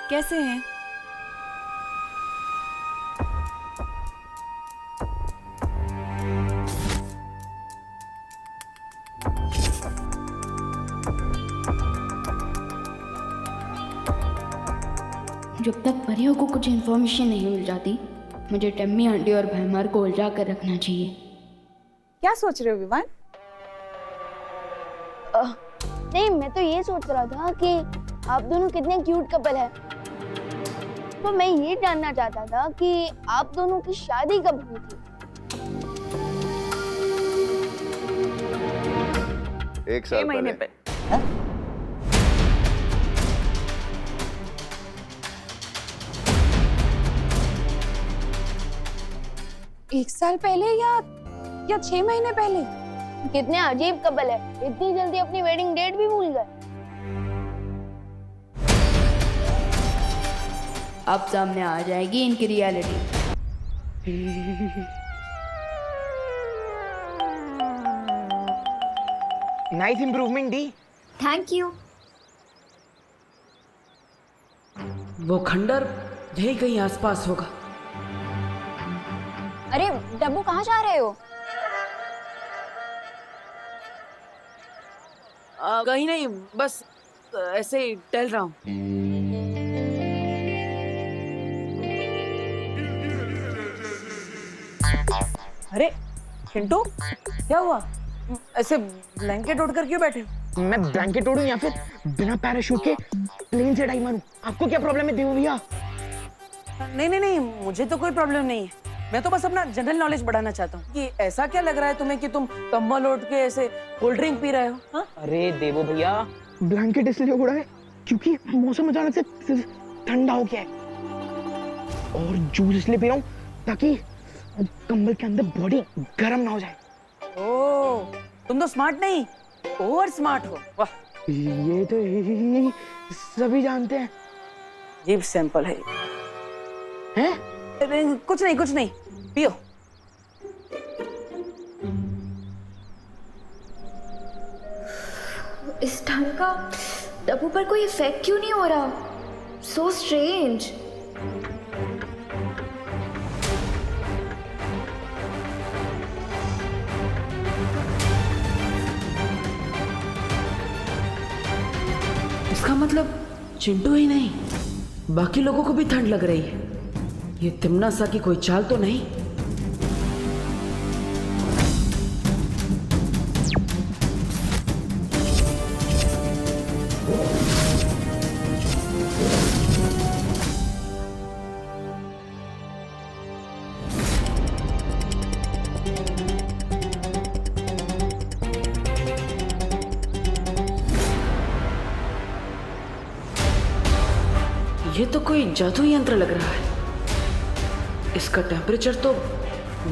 कैसे हैं? जब तक परियों को कुछ इन्फॉर्मेशन नहीं मिल जाती, मुझे टम्मी आंटी और भैमार को उलझा कर रखना चाहिए। क्या सोच रहे हो विवान? नहीं, मैं तो ये सोच रहा था कि आप दोनों कितने क्यूट कपल है। तो मैं ये जानना चाहता था कि आप दोनों की शादी कब हुई थी? 1 साल महीने पहले। एक साल पहले या 6 महीने पहले? कितने अजीब कपल है, इतनी जल्दी अपनी वेडिंग डेट भी भूल गए। अब सामने आ जाएगी इनकी reality. Nice improvement D. Thank you. वो खंडर यही कहीं आसपास होगा। अरे डब्बू, कहाँ जा रहे हो? कहीं नहीं, बस ऐसे ही टहल रहा हूँ। अरे चिंटू, क्या हुआ? ऐसे ब्लैंकेट ओढ़ कर क्यों बैठे हो? मैं ब्लैंकेट ओढूं या फिर बिना पैराशूट के प्लेन से डाई मारूं? आपको क्या प्रॉब्लम है देवो भैया? नहीं नहीं नहीं, मुझे तो कोई प्रॉब्लम नहीं है। मैं तो बस अपना जनरल नॉलेज बढ़ाना चाहता हूँ कि ऐसा क्या लग रहा है तुम्हें कि तुम कंबल ओढ़ के ऐसे कोल्ड ड्रिंक पी रहे हो? हाँ? अरे देवो भैया, ब्लैंकेट इसलिए ओढ़ा है क्योंकि मौसम अचानक से ठंडा हो गया है, और जूस इसलिए पी रहा हूँ ताकि कंबल के अंदर बॉडी गर्म ना हो जाए। ओह, तुम तो स्मार्ट नहीं, ओवर स्मार्ट हो। वाह, ये तो सभी जानते हैं। अजीब सैंपल है। हैं? कुछ नहीं, पियो। इस ठंड का डब्बू पर कोई इफेक्ट क्यों नहीं हो रहा? So strange. इसका मतलब चिंटू ही नहीं, बाकी लोगों को भी ठंड लग रही है। ये तिमना सा की कोई चाल तो नहीं? ये तो कोई जादू यंत्र लग रहा है। इसका टेम्परेचर तो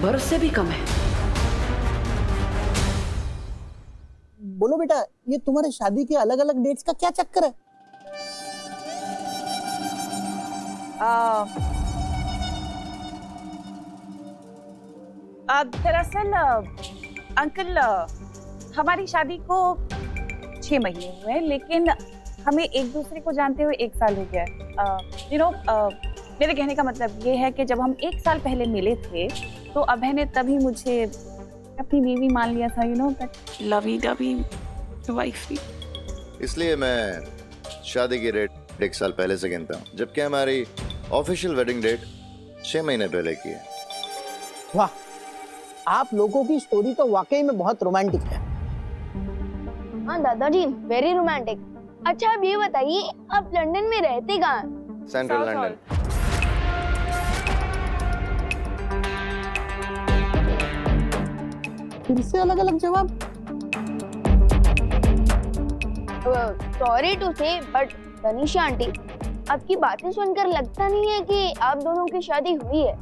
बर्फ से भी कम है। बोलो बेटा, ये तुम्हारे शादी के अलग अलग डेट्स का क्या चक्कर है? दरअसल अंकल, हमारी शादी को 6 महीने हुए, लेकिन हमें एक दूसरे को जानते हुए 1 साल हो गया है। मेरे कहने का मतलब ये है कि जब हम 1 साल पहले मिले थे तो अभय ने तभी मुझे अपनी बीवी मान लिया था, दैट लवी डवी वाइफी। इसलिए मैं शादी की डेट 1 साल पहले से गिनता हूँ, जबकि हमारी ऑफिशियल वेडिंग डेट 6 महीने पहले की है। वाह, आप लोगों की स्टोरी तो वाकई में बहुत रोमांटिक है। हाँ दादाजी, वेरी रोमांटिक। अच्छा, अब ये बताइए, आप लंदन में रहते कहाँ? Central London. फिर से अलग अलग जवाब। सॉरी टू से, बट तनिषा आंटी, आपकी बातें सुनकर लगता नहीं है कि आप दोनों की शादी हुई है।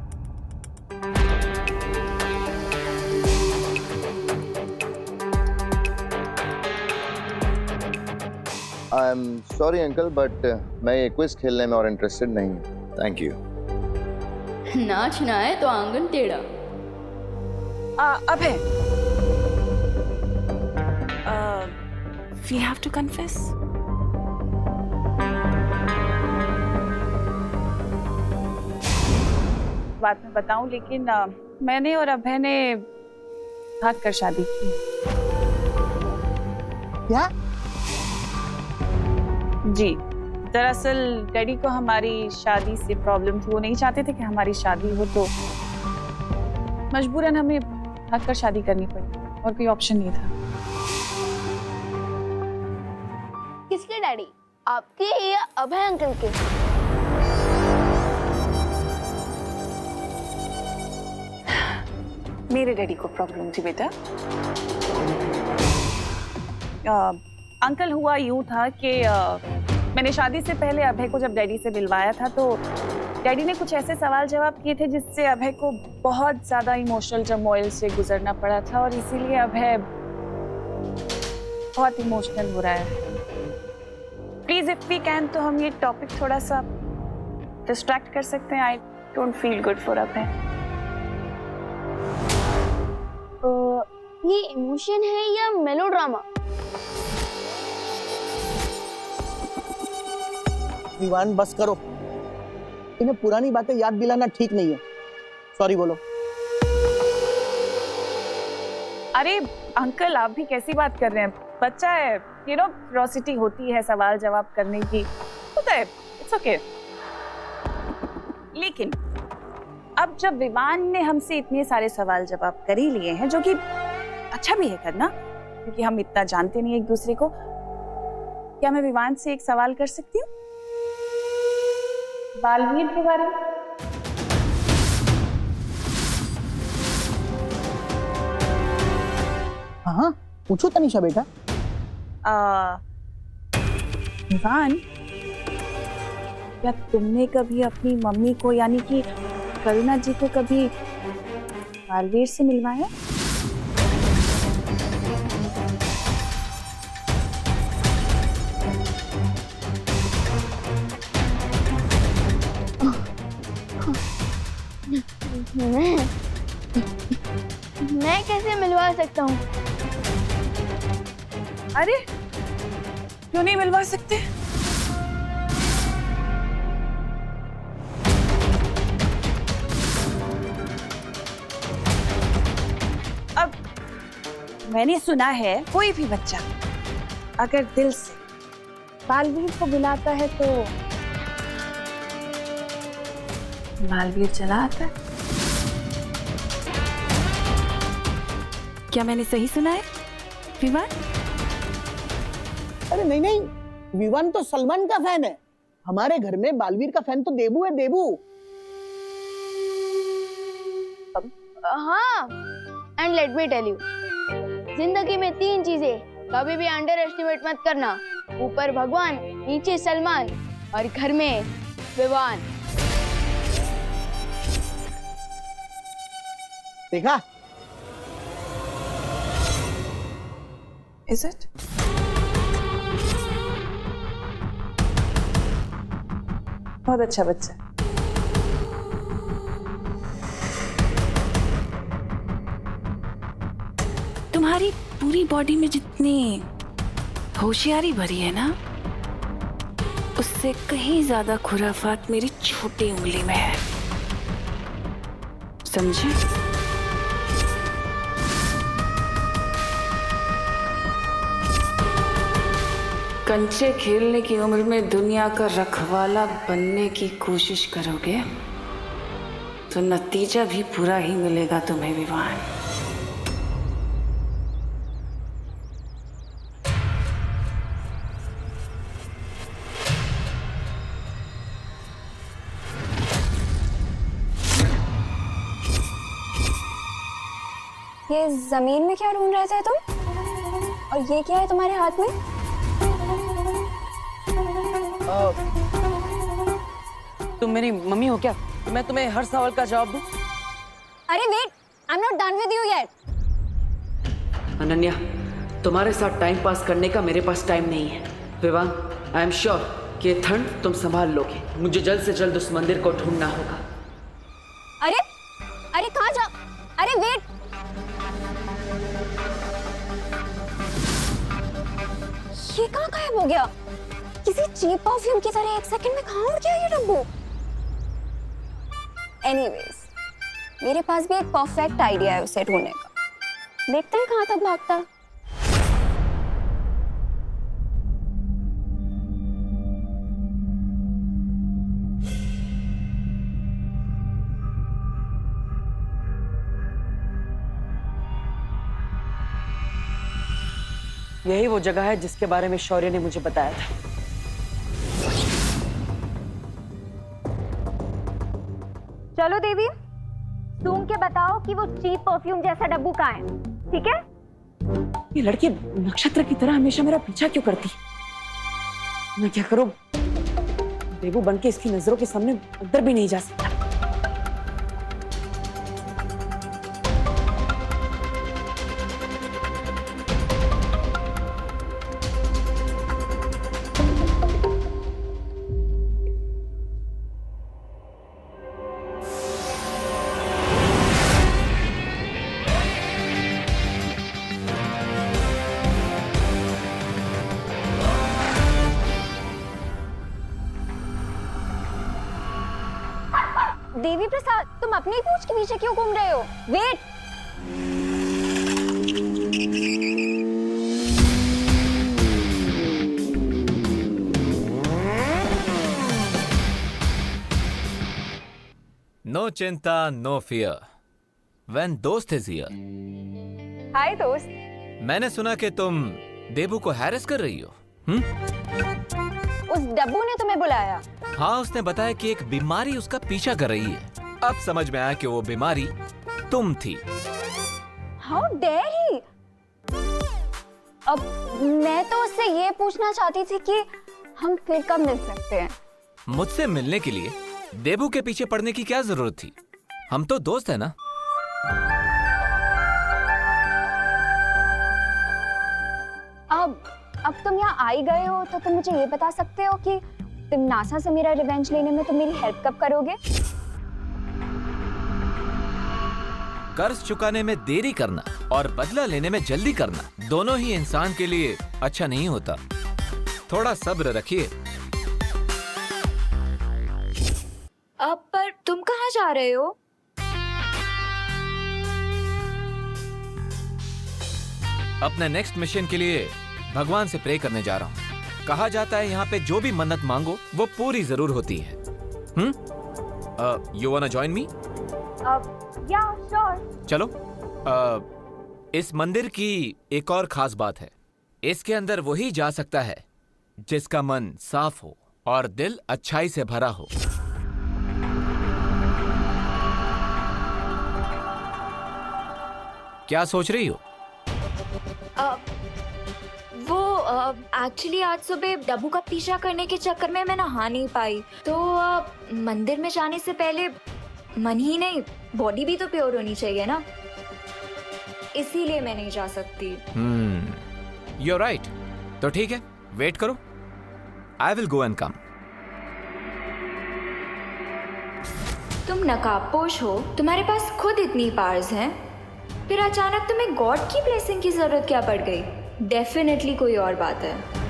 I am sorry uncle, but मैं ये क्विज खेलने में और इंटरेस्टेड नहीं हूँ। Thank you. नाचना है तो आंगन टेढ़ा। अभय, we have to confess. बात में बताऊं, लेकिन मैंने और अभय ने भाग कर शादी की। क्या? जी, दरअसल डैडी को हमारी शादी से प्रॉब्लम थी। वो नहीं चाहते थे कि हमारी शादी हो, तो मजबूरन हमें भाग कर शादी करनी पड़ी और कोई ऑप्शन नहीं था। किसके डैडी, आपके या अभय अंकल के? मेरे डैडी को प्रॉब्लम थी बेटा। अंकल, हुआ यूं था कि मैंने शादी से पहले अभय को जब डैडी से मिलवाया था, तो डैडी ने कुछ ऐसे सवाल जवाब किए थे जिससे अभय को बहुत ज्यादा इमोशनल टर्मोइल से गुजरना पड़ा था, और इसीलिए अभय बहुत इमोशनल हो रहा है। प्लीज इफ वी कैन, तो हम ये टॉपिक थोड़ा सा डिस्ट्रैक्ट कर सकते हैं। I don't feel good for Abhay. ये इमोशन है या मेलोड्रामा? विवान, बस करो। इन्हें पुरानी बातें याद दिलाना ठीक नहीं है। सॉरी बोलो। अरे अंकल, आप भी कैसी बात कर रहे हैं? बच्चा है, यू नो, क्यूरियोसिटी होती है सवाल जवाब करने की, होता है, इट्स ओके। लेकिन अब जब विवान ने हमसे इतने सारे सवाल जवाब कर ही लिए हैं, जो कि अच्छा भी है करना, क्योंकि हम इतना जानते नहीं एक दूसरे को, क्या मैं विवान से एक सवाल कर सकती हूँ बालवीर के बारे में? हाँ, पूछो तनिषा बेटा। विवान, क्या तुमने कभी अपनी मम्मी को, यानी कि करुणा जी को, कभी बालवीर से मिलवाया? मैं कैसे मिलवा सकता हूँ? अरे क्यों नहीं मिलवा सकते? अब मैंने सुना है कोई भी बच्चा अगर दिल से बालवीर को बुलाता है तो बालवीर चला आता है। क्या मैंने सही सुना है विवान? अरे नहीं नहीं, विवान तो सलमान का फैन है। हमारे घर में बालवीर का फैन तो देबू है, देबू। हाँ, and let me tell you, जिंदगी में 3 चीजें कभी भी अंडर एस्टिमेट मत करना। ऊपर भगवान, नीचे सलमान और घर में विवान। देखा? Is it? बहुत अच्छा बच्चा। तुम्हारी पूरी बॉडी में जितनी होशियारी भरी है ना, उससे कहीं ज्यादा खुराफात मेरी छोटी उंगली में है, समझे? कंचे खेलने की उम्र में दुनिया का रखवाला बनने की कोशिश करोगे तो नतीजा भी बुरा ही मिलेगा तुम्हें विवान। ये जमीन में क्या ढूंढ रहे थे तुम? और ये क्या है तुम्हारे हाथ में? तुम मेरी मम्मी हो क्या? मैं तुम्हें हर सवाल का जवाब दूं? अरे wait, I am not done with you yet. Ananya, तुम्हारे साथ टाइम पास करने का मेरे पास टाइम नहीं है। विवान, आई एम श्योर कि ये ठंड तुम संभाल लोगे। मुझे जल्द से जल्द उस मंदिर को ढूंढना होगा। अरे अरे कहाँ जा? अरे वेट, ये कहाँ गायब हो गया? किसी चीप परफ्यूम की तरह 1 सेकंड में कहाँ उड़ गया ये डब्बू? एनीवेज, मेरे पास भी एक परफेक्ट आइडिया है उसे ढूंढने का। देखते हैं कहाँ तक भागता है। यही वो जगह है जिसके बारे में शौर्य ने मुझे बताया था। चलो देवी, सूंघ के बताओ कि वो चीप परफ्यूम जैसा डब्बू कहाँ है, ठीक है? ये लड़की नक्षत्र की तरह हमेशा मेरा पीछा क्यों करती? मैं क्या करूं? देवू बन के इसकी नजरों के सामने अंदर भी नहीं जा सकता। देवी प्रसाद, तुम अपनी पूंछ के पीछे क्यों घूम रहे हो? वेट! नो चिंता, नो फियर, व्हेन दोस्त इज हियर। हाय दोस्त। मैंने सुना कि तुम देबू को हैरेस कर रही हो। उस डब्बू ने तुम्हें बुलाया? हाँ, उसने बताया कि एक बीमारी उसका पीछा कर रही है। अब समझ में आया कि वो बीमारी तुम थी। How dare he! अब मैं तो उससे ये पूछना चाहती थी कि हम फिर कब मिल सकते हैं? मुझसे मिलने के लिए देबू के पीछे पड़ने की क्या जरूरत थी? हम तो दोस्त है ना। अब तुम यहाँ आई गए हो तो तुम मुझे ये बता सकते हो कि तुम नासा से मेरा रिवेंज लेने में तुम मेरी हेल्प कब करोगे? कर्ज चुकाने में देरी करना और बदला लेने में जल्दी करना दोनों ही इंसान के लिए अच्छा नहीं होता। थोड़ा सब्र रखिए। अब पर तुम कहाँ जा रहे हो? अपने नेक्स्ट मिशन के लिए भगवान से प्रे करने जा रहा हूँ। कहा जाता है यहाँ पे जो भी मन्नत मांगो वो पूरी जरूर होती है। You वांना join me? या श्योर। चलो। इस मंदिर की एक और खास बात है, इसके अंदर वही जा सकता है जिसका मन साफ हो और दिल अच्छाई से भरा हो। क्या सोच रही हो? वो एक्चुअली आज सुबह डब्बू का पीछा करने के चक्कर में मैं नहा नहीं पाई, तो मंदिर में जाने से पहले मन ही नहीं बॉडी भी तो प्योर होनी चाहिए ना, इसीलिए मैं नहीं जा सकती। You're right। तो ठीक है, वेट करो। I will go and come। तुम नकाबपोश हो, तुम्हारे पास खुद इतनी पावर्स हैं, फिर अचानक तुम्हें गॉड की ब्लेसिंग की जरूरत क्या पड़ गई? डेफिनेटली कोई और बात है।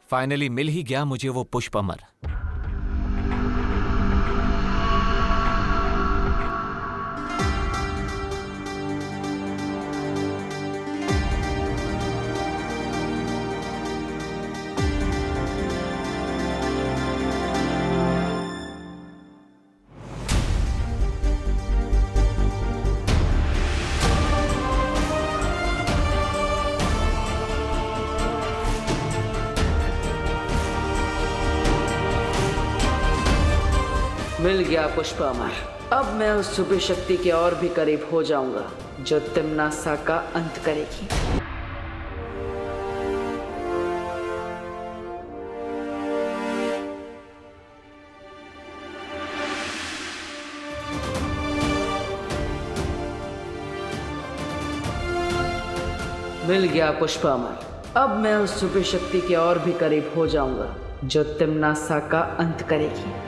फाइनली मिल ही गया मुझे वो पुष्प अमर। मिल गया पुष्प अमर। अब मैं उस छुपी शक्ति के और भी करीब हो जाऊंगा जो तिम्नासा का अंत करेगी। मिल गया पुष्प अमर। अब मैं उस छुपी शक्ति के और भी करीब हो जाऊंगा जो तिम्नासा का अंत करेगी।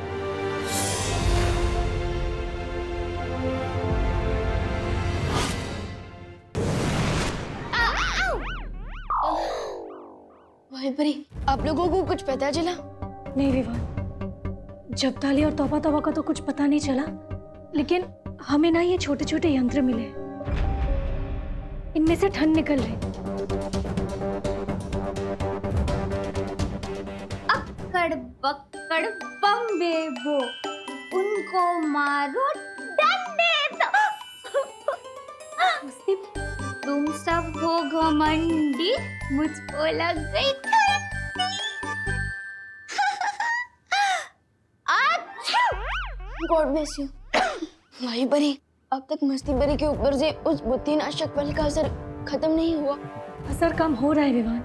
भाई परी, आप लोगों को कुछ पता चला? नहीं विवान, जब्ताली और तौबा तौबा का तो कुछ पता नहीं चला, लेकिन हमें ना ये छोटे छोटे यंत्र मिले, इनमें से ठंड निकल रही। अक्कड़ बक्कड़ बम्बेबो, उनको मारो डंडे से। तुम सब हो घमंडी, मुझको लग गई गॉड ब्लेस यू। भाई परी, अब तक मस्ती परी के ऊपर से उस बुद्धिनाशक बल का असर खत्म नहीं हुआ। असर कम हो रहा है विवान,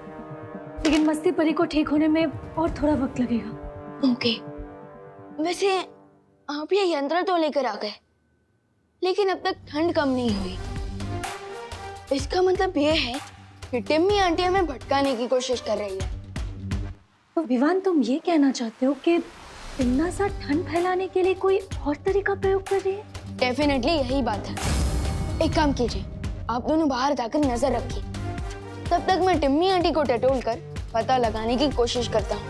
लेकिन मस्ती परी को ठीक होने में और थोड़ा वक्त लगेगा। ओके, वैसे आप ये यंत्र तो लेकर आ गए, लेकिन अब तक ठंड कम नहीं हुई। इसका मतलब ये है कि टिम्मी आंटी हमें भटकाने की कोशिश कर रही है। तो विवान, तुम ये कहना चाहते हो कि तिम्नासा ठंड फैलाने के लिए कोई और तरीका प्रयोग कर रही है? डेफिनेटली यही बात है। एक काम कीजिए, आप दोनों बाहर जाकर नजर रखिए, तब तक मैं टिम्मी आंटी को टटोल कर पता लगाने की कोशिश करता हूँ।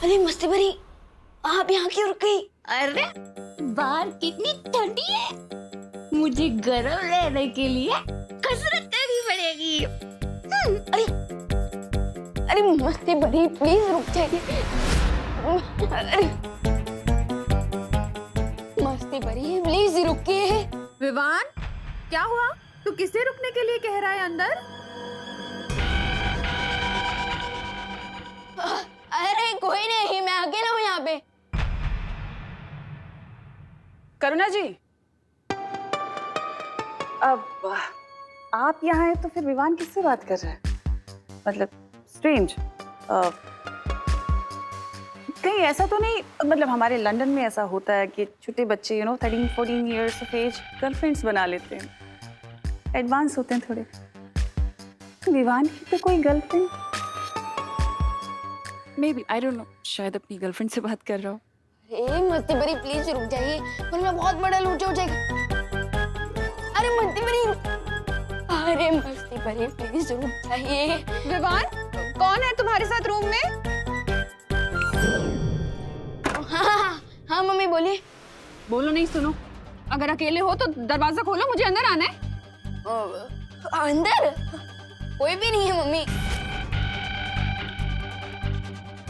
अरे मस्ती भरी, आप यहाँ क्यों रुक गई? अरे बाहर कितनी ठंडी है, मुझे गर्म रहने के लिए कसरत करनी पड़ेगी। अरे मस्ती भरी, प्लीज रुक जाइए। अरे मस्ती भरी, प्लीज रुकिए। विवान, क्या हुआ? तू किसे रुकने के लिए कह रहा है अंदर? अरे कोई नहीं, मैं अकेला हूँ यहाँ पे। करुणा जी, अब आप यहाँ हैं तो फिर विवान किससे बात कर रहा है? मतलब स्ट्रेंज। कहीं ऐसा तो नहीं, मतलब हमारे लंदन में ऐसा होता है कि छोटे बच्चे 13-14 इयर्स ऑफ एज गर्लफ्रेंड्स बना लेते हैं, एडवांस होते हैं थोड़े। विवान की तो कोई girlfriend may be, I don't know, शायद अपनी गर्लफ्रेंड से बात कर रहा हूँ। अरे मस्ती भरी, प्लीज रुक जाइए, वरना बहुत बड़ा लूचा हो जाएगा। अरे मस्ती भरी, अरे मस्ती भरी, प्लीज रुक जाइए। विवान, कौन है तुम्हारे साथ रूम में? हाँ मम्मी बोलिए। बोलो नहीं, सुनो। अगर अकेले हो तो दरवाजा खोलो, मुझे अंदर आना है। अंदर कोई भी नहीं है मम्मी।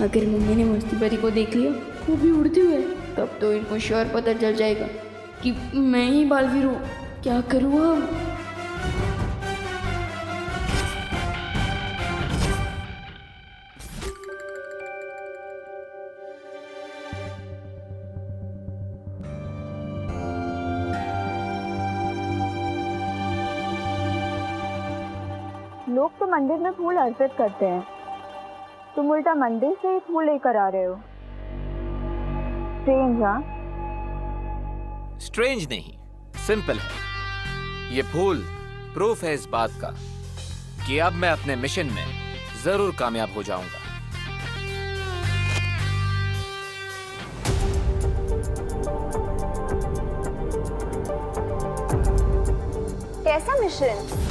अगर मम्मी ने मस्ती परी को देख लिया, वो भी उड़ते हुए, तब तो इनको श्योर पता चल जाएगा कि मैं ही बालवीर हूँ। क्या करूँ अब? लोग तो मंदिर में फूल अर्पित करते हैं, तुम उल्टा मंदिर से ही फूल लेकर आ रहे हो। स्ट्रेंज। हाँ, स्ट्रेंज नहीं, सिंपल है। ये फूल प्रूफ है इस बात का कि अब मैं अपने मिशन में जरूर कामयाब हो जाऊंगा। कैसा मिशन?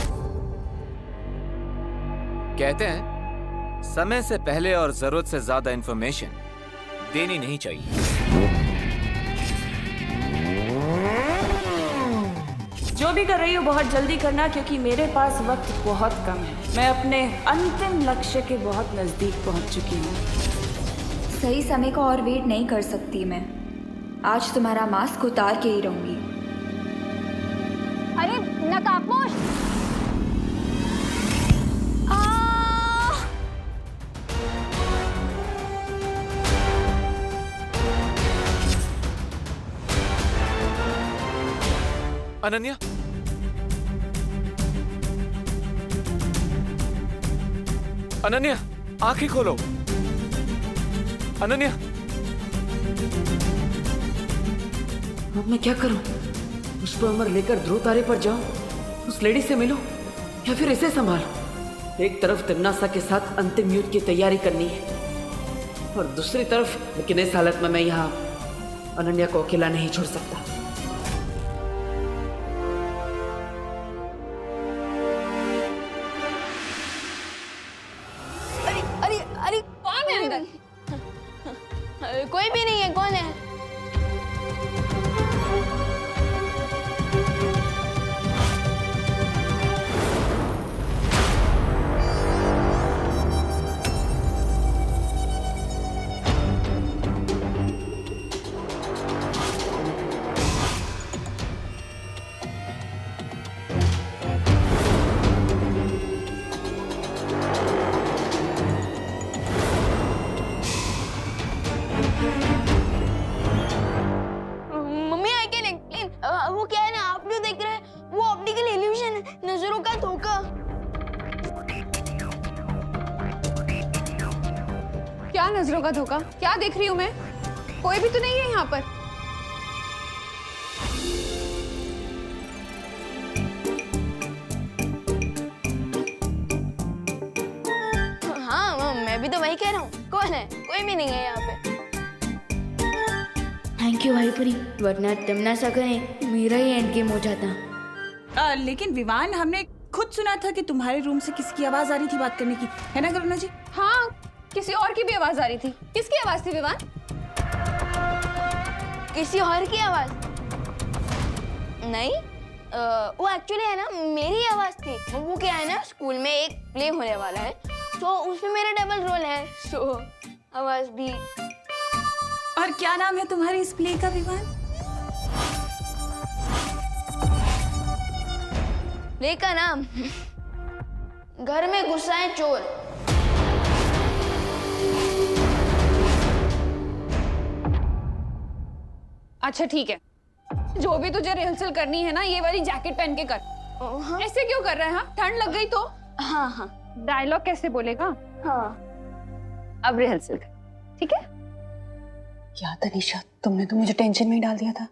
कहते हैं समय से पहले और जरूरत से ज्यादा इंफॉर्मेशन देनी नहीं चाहिए। जो भी कर रही हो बहुत जल्दी करना, क्योंकि मेरे पास वक्त बहुत कम है। मैं अपने अंतिम लक्ष्य के बहुत नजदीक पहुंच चुकी हूँ। सही समय का और वेट नहीं कर सकती मैं। आज तुम्हारा मास्क उतार के ही रहूंगी। अरे नकाबपोश! अनन्या, अनन्या, आंखें खोलो। अनन्या, अब मैं क्या करूं? पुष्प अमर लेकर ध्रुव तारे पर जाओ, उस लेडी से मिलो या फिर इसे संभालो। एक तरफ तिमनासा के साथ अंतिम युद्ध की तैयारी करनी है और दूसरी तरफ, लेकिन इस हालत में मैं यहाँ अनन्या को अकेला नहीं छोड़ सकता। अरे अरे अरे कौन है अंदर? कोई भी नहीं है, कौन है? Mummy I can explain. वो क्या है ना, आप जो देख रहे हैं वो ऑप्टिकल इल्यूजन है, नजरों का धोखा। क्या नजरों का धोखा? क्या देख रही हूँ मैं? कोई भी तो नहीं है यहाँ पर। हाँ मैं भी तो वही कह रहा हूँ, कौन है? कोई भी नहीं है यहाँ पे। थैंक यू भाई परी, वरना तिमनासा करें मेरा ही एंड गेम हो जाता। लेकिन विवान, हमने खुद सुना था कि तुम्हारे रूम से किसकी आवाज आ रही थी बात करने की, है ना करुणा जी? हाँ, किसी और की भी आवाज आ रही थी। किसकी आवाज थी विवान? किसी और की आवाज नहीं, वो एक्चुअली है ना मेरी आवाज थी। वो क्या है ना, स्कूल में एक प्ले होने वाला है, तो उसमें मेरा डबल रोल है, सो आवाज भी। और क्या नाम है तुम्हारे इस प्ले का विवान? प्ले का नाम घर में गुस्सा है चोर। अच्छा ठीक है, जो भी तुझे रिहर्सल करनी है ना, ये वाली जैकेट पहन के कर। हाँ? ऐसे क्यों कर रहा है? हाँ, ठंड लग गई तो? हाँ हाँ। डायलॉग कैसे बोलेगा? हाँ अब रिहर्सल कर, ठीक है? क्या तनीषा, तुमने तो मुझे टेंशन में ही डाल दिया था।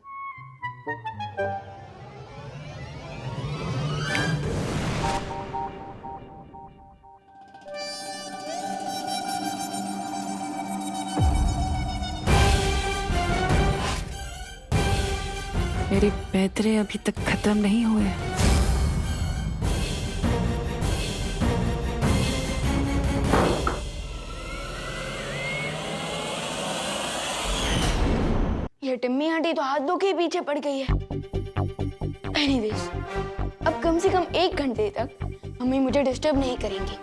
मेरे पैतरे अभी तक खत्म नहीं हुए। ये टिम्मी आंटी तो हाथ धो के पीछे पड़ गई है। एनीवेज, अब कम से कम 1 घंटे तक मम्मी मुझे डिस्टर्ब नहीं करेंगी,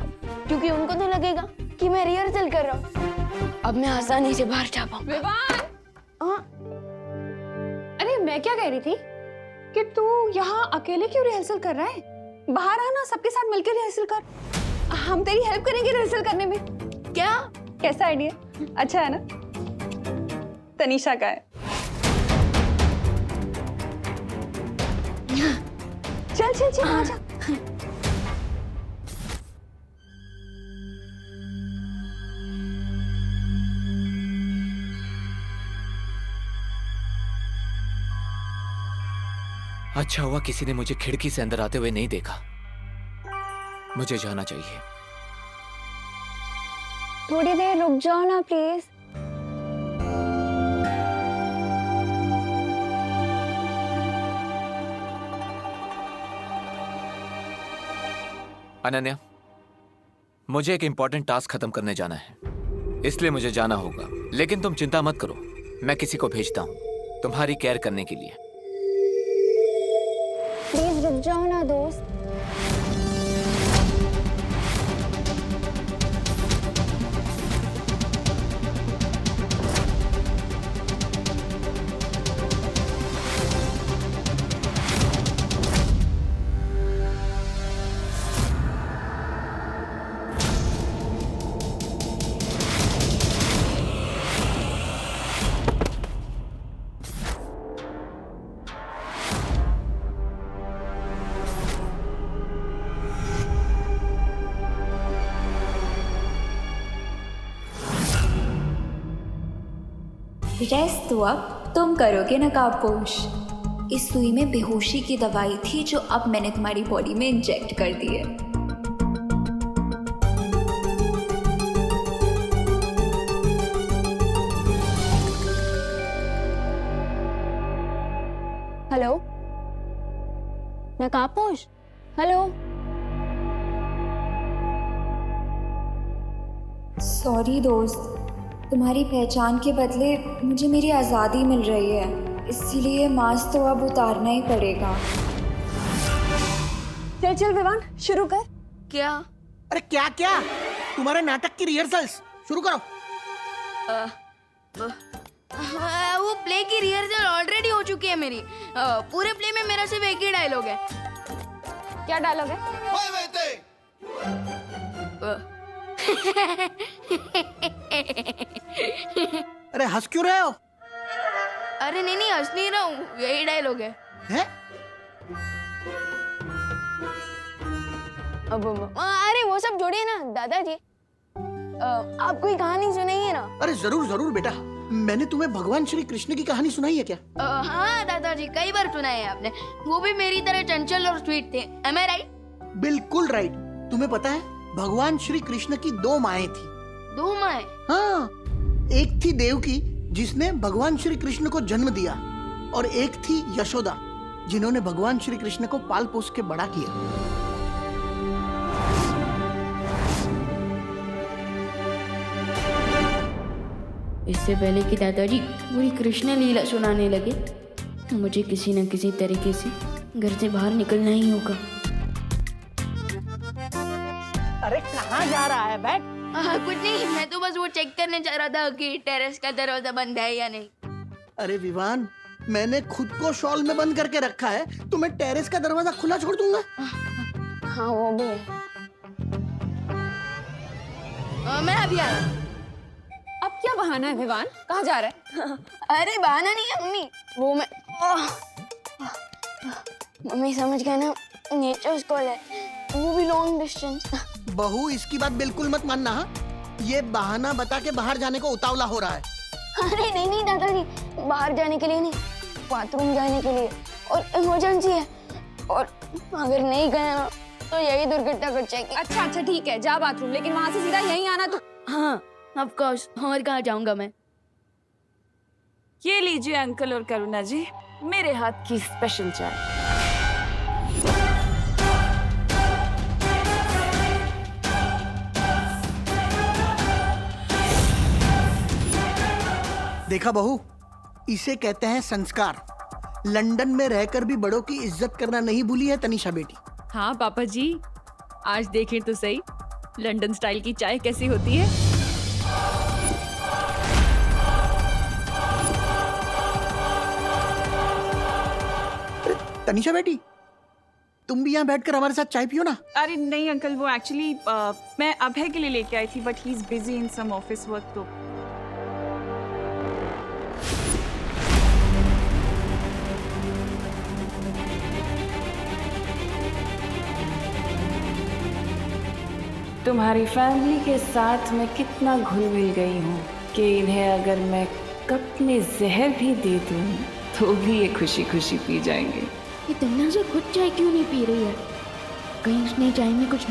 क्योंकि उनको तो लगेगा कि मैं रिहर्सल कर रहा हूँ। अब मैं आसानी से बाहर जा पाऊंगा। विवान! हाँ? अरे मैं क्या कह रही थी कि तू यहाँ अकेले क्यों रिहर्सल कर रहा है? बाहर आना, सबके साथ मिलकर रिहर्सल कर। हम तेरी हेल्प करेंगे रिहर्सल करने में। क्या? कैसा आइडिया? अच्छा है ना? तनीषा का है। चल चल चल, आजा। अच्छा हुआ किसी ने मुझे खिड़की से अंदर आते हुए नहीं देखा। मुझे जाना चाहिए। थोड़ी देर रुक जाओ ना प्लीज। अनन्या, मुझे एक इंपॉर्टेंट टास्क खत्म करने जाना है, इसलिए मुझे जाना होगा। लेकिन तुम चिंता मत करो, मैं किसी को भेजता हूँ तुम्हारी केयर करने के लिए। प्लीज रुक जाओ ना दोस्त। रेस्ट तो अब तुम करोगे नकाबपोश, इस सुई में बेहोशी की दवाई थी जो अब मैंने तुम्हारी बॉडी में इंजेक्ट कर दी है। Hello नकाबपोश, hello. सॉरी दोस्त, तुम्हारी पहचान के बदले मुझे मेरी आज़ादी मिल रही है, इसीलिए मास्क तो अब उतारना ही पड़ेगा। चल चल विवान, शुरू कर। क्या? अरे क्या क्या, तुम्हारे नाटक की रिहर्सल्स शुरू करो। वो प्ले की रिहर्सल ऑलरेडी हो चुकी है मेरी। पूरे प्ले में मेरा सिर्फ एक ही डायलॉग है। क्या डायलॉग है? अरे हंस क्यों रहे हो? अरे नहीं नहीं, हंस नहीं रहा हूँ, यही डायलॉग है। हैं? अरे वो सब छोड़िए ना दादाजी, आप कोई कहानी सुनाइए ना। अरे जरूर जरूर बेटा, मैंने तुम्हें भगवान श्री कृष्ण की कहानी सुनाई है क्या? हाँ दादाजी, कई बार सुनाई है आपने। वो भी मेरी तरह चंचल और स्वीट थे। एम आई राइट? बिल्कुल राइट। तुम्हें पता है भगवान श्री कृष्ण की 2 माएं थी। 2 माएं? हाँ, एक थी देवकी जिसने भगवान श्री कृष्ण को जन्म दिया, और एक थी यशोदा जिन्होंने भगवान श्री कृष्ण को पाल पोस के बड़ा किया। इससे पहले कि दादाजी पूरी कृष्ण लीला सुनाने लगे, मुझे किसी न किसी तरीके से घर से बाहर निकलना ही होगा। अरे कहाँ जा रहा है बैग? कुछ नहीं, मैं तो बस वो चेक करने जा रहा था कि टेरेस का दरवाजा बंद है या नहीं। अरे विवान, मैंने खुद को शॉल में बंद करके रखा है, तो मैं टेरेस का दरवाजा खुला छोड़ दूंगा? हाँ वो भी है। मैं अभी आया। अब क्या बहाना है विवान, कहाँ जा रहा है? अरे बहाना नहीं है मम्मी, वो मैं मम्मी समझ गए ना, नेचर्स कॉल है, वो भी लॉन्ग डिस्टेंस। बहू इसकी बात बिल्कुल मत मानना। हाँ, ये बहाना बता के बाहर जाने को उतावला हो रहा है। अरे नहीं नहीं दादाजी, बाहर जाने के लिए नहीं, बाथरूम जाने के लिए, और इमरजेंसी है, और अगर नहीं गए ना तो यही दुर्घटना घट जाएगी। अच्छा अच्छा ठीक है, जा बाथरूम, लेकिन वहां से सीधा यहीं आना तो। हाँ ऑफ कोर्स, और कहाँ जाऊंगा मैं? ये लीजिए अंकल और करुणा जी, मेरे हाथ की स्पेशल चाय। देखा बहू, इसे कहते हैं संस्कार। लंदन में रहकर भी बड़ों की इज्जत करना नहीं भूली है तनीषा बेटी। हाँ पापा जी, आज देखें तो सही लंदन स्टाइल की चाय कैसी होती है। तनीषा बेटी, तुम भी यहाँ बैठकर हमारे साथ चाय पियो ना। अरे नहीं अंकल, वो एक्चुअली मैं अभय के लिए लेके आई थी, but he is busy in some office work. तो तुम्हारी फैमिली के साथ मैं कितना घुल मिल गई हूँ कि इन्हें अगर मैं कप में जहर भी दे दूँ तो भी ये खुशी खुशी पी जाएंगे। ये तुमने से खुद चाय क्यों नहीं पी रही है? कहीं उसने चाय में कुछ